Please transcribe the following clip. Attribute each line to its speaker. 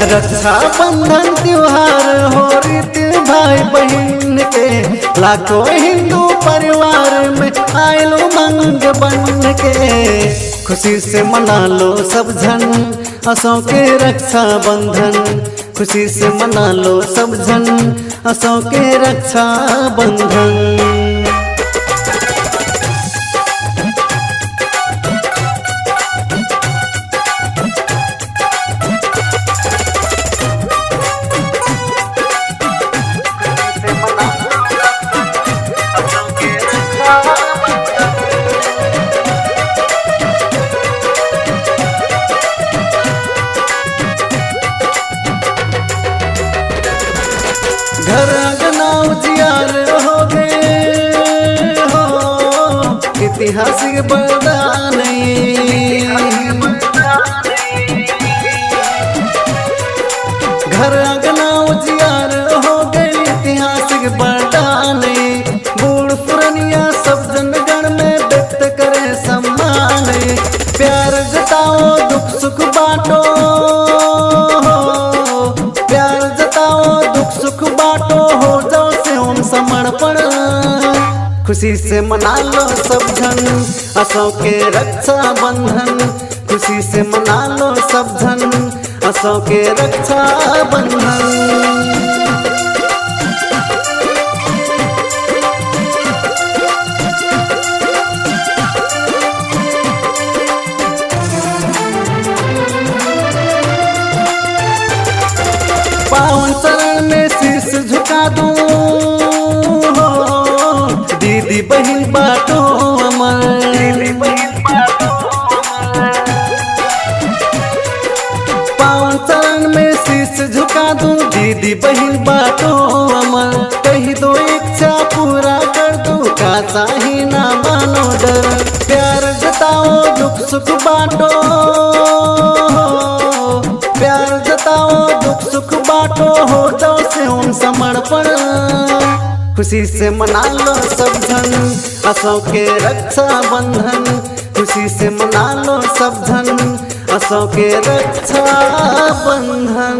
Speaker 1: रक्षा बंधन त्योहार हो रीत भाई बहन के, लाखों हिंदू परिवार में आयलो मंग बन के। खुशी से मना लो सब जन असों के रक्षा बंधन, खुशी से मना लो सब जन असों के रक्षा बंधन। घर अंगना उजियार हो गए हो, ऐतिहासिक बरदान। घर अंगना उजियार हो गए ऐतिहासिक बरदान। बूढ़ पुरनिया सब जनगण में व्यक्त करे सम्मान। प्यार जताओ दुख सुख बांटो, प्यार जताओ दुख सुख बांटो, हो जाओ से ओम समर्पण। खुशी से मना लो सब जन असों के रक्षा बंधन, खुशी से मना लो सब जन असों के रक्षा बंधन। पावन चरण में शीश झुका दूं हो, दीदी बहन बाटो अमर। पावन चरण में शीश झुका दूं, दीदी बहन बाटो अमर। कही दो इच्छा पूरा कर दूं, का चाही ना मानो डर। प्यार जताओ दुख सुख बांटो, प्यार जताओ दुख सुख बांटो, हो जाओ से ओम समर्पण। खुशी से मना लो सब जन असों के रक्षा बंधन, खुशी से मना लो सब जन असों के रक्षा बंधन।